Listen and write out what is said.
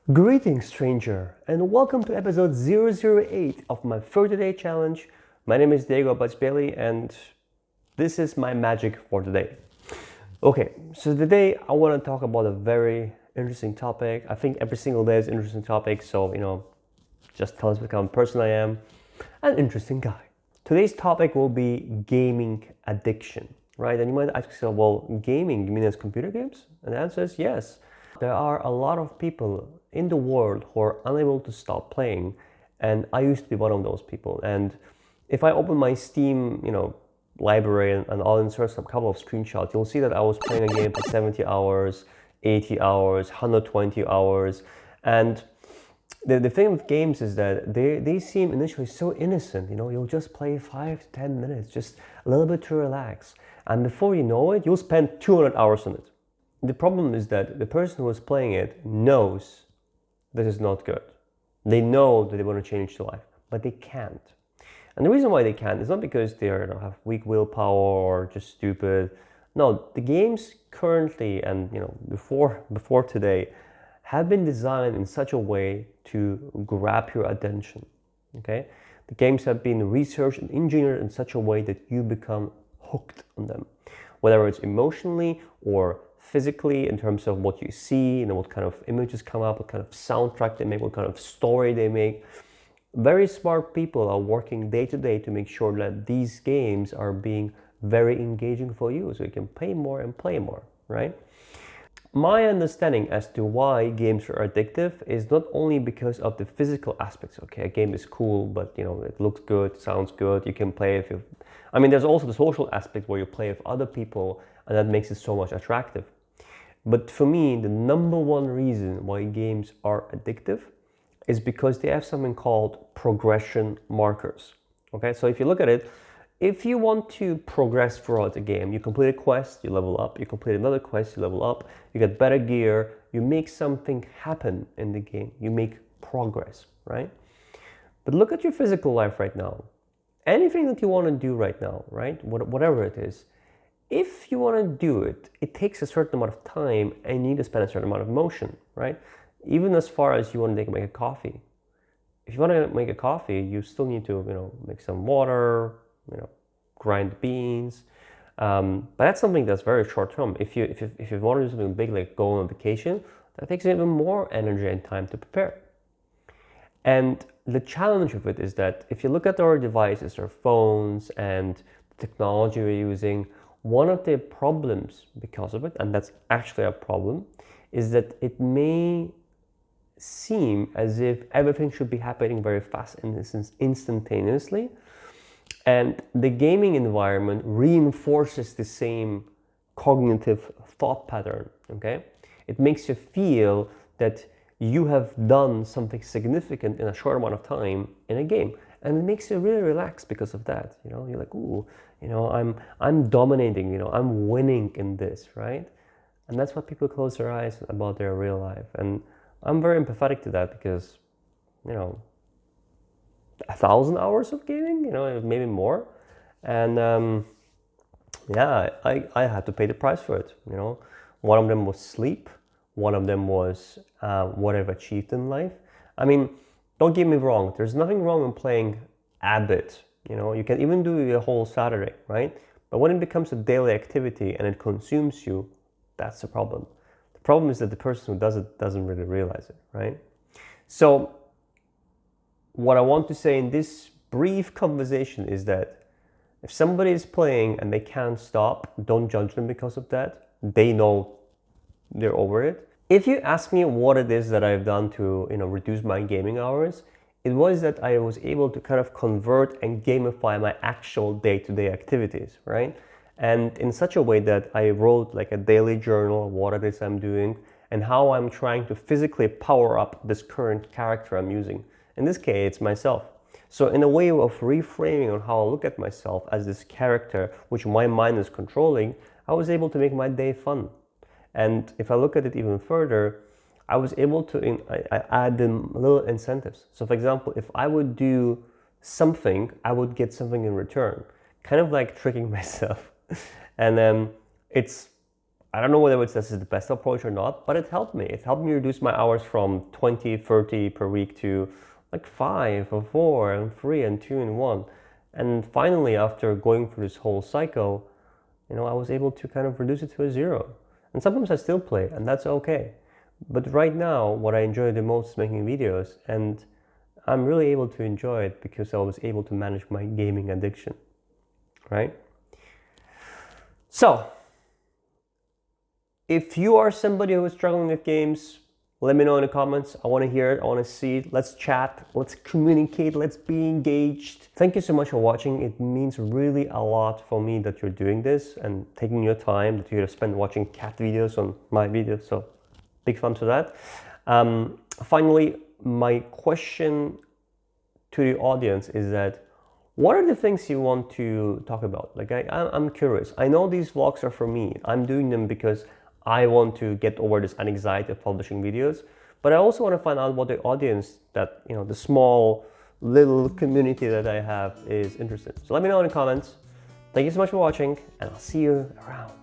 Greetings, stranger, and welcome to episode 008 of my 30-day challenge. My name is Diego Bailey, and this is my magic for today. Okay, so today I want to talk about a very interesting topic. I think every single day is an interesting topic, so just tell us what kind of person I am. An interesting guy. Today's topic will be gaming addiction, right? And you might ask yourself, well, gaming, you mean as computer games? And the answer is yes. There are a lot of people in the world who are unable to stop playing, and I used to be one of those people. And if I open my Steam, library and I'll insert a couple of screenshots, you'll see that I was playing a game for 70 hours, 80 hours, 120 hours. And the thing with games is that they seem initially so innocent. You'll just play 5 to 10 minutes, just a little bit to relax. And before you know it, you'll spend 200 hours on it. The problem is that the person who is playing it knows this is not good. They know that they want to change their life, but they can't. And the reason why they can't is not because they have weak willpower or just stupid. No, the games currently and before today have been designed in such a way to grab your attention. Okay, the games have been researched and engineered in such a way that you become hooked on them, whether it's emotionally or physically in terms of what you see, what kind of images come up, what kind of soundtrack they make, what kind of story they make. Very smart people are working day to day to make sure that these games are being very engaging for you, so you can pay more and play more, right? My understanding as to why games are addictive is not only because of the physical aspects. Okay, a game is cool, but it looks good, sounds good, you can play it. There's also the social aspect where you play with other people, and that makes it so much attractive. But for me, the number one reason why games are addictive is because they have something called progression markers. Okay, so if you look at it, if you want to progress throughout the game, you complete a quest, you level up, you complete another quest, you level up, you get better gear, you make something happen in the game, you make progress, right? But look at your physical life right now. Anything that you want to do right now, right? Whatever it is, if you want to do it, it takes a certain amount of time and you need to spend a certain amount of motion, right? Even as far as you want to make a coffee. If you want to make a coffee, you still need to, make some water, grind beans. But that's something that's very short term. If you want to do something big like go on vacation, that takes even more energy and time to prepare. And the challenge of it is that if you look at our devices, our phones and the technology we're using, one of the problems because of it, and that's actually a problem, is that it may seem as if everything should be happening very fast and instantaneously. And the gaming environment reinforces the same cognitive thought pattern, okay? It makes you feel that you have done something significant in a short amount of time in a game. And it makes you really relaxed because of that. You're like, ooh, I'm dominating, I'm winning in this, right? And that's why people close their eyes about their real life. And I'm very empathetic to that because, 1,000 hours of gaming, maybe more. And I had to pay the price for it. One of them was sleep. One of them was what I've achieved in life. Don't get me wrong. There's nothing wrong in playing a bit. You can even do it a whole Saturday, right? But when it becomes a daily activity and it consumes you, that's the problem. The problem is that the person who does it doesn't really realize it, right? So what I want to say in this brief conversation is that if somebody is playing and they can't stop, don't judge them because of that. They know they're over it. If you ask me what it is that I've done to reduce my gaming hours, it was that I was able to kind of convert and gamify my actual day-to-day activities, right? And in such a way that I wrote like a daily journal of what it is I'm doing and how I'm trying to physically power up this current character I'm using. In this case, it's myself. So in a way of reframing on how I look at myself as this character, which my mind is controlling, I was able to make my day fun. And if I look at it even further, I was able to add them little incentives. So for example, if I would do something, I would get something in return, kind of like tricking myself. And it's I don't know whether this is the best approach or not, but it helped me. It helped me reduce my hours from 20, 30 per week to like 5 or 4 and 3 and 2 and 1. And finally, after going through this whole cycle, I was able to kind of reduce it to a 0. And sometimes I still play, and that's okay. But right now, what I enjoy the most is making videos, and I'm really able to enjoy it because I was able to manage my gaming addiction, right? So, if you are somebody who is struggling with games, let me know in the comments. I want to hear it. I want to see it. Let's chat. Let's communicate. Let's be engaged. Thank you so much for watching. It means really a lot for me that you're doing this and taking your time that you have spent watching cat videos on my videos. So big thumbs for that. Finally, my question to the audience is that what are the things you want to talk about? Like I'm curious. I know these vlogs are for me. I'm doing them because I want to get over this anxiety of publishing videos, but I also want to find out what the audience that, the small little community that I have is interested. So let me know in the comments. Thank you so much for watching, and I'll see you around.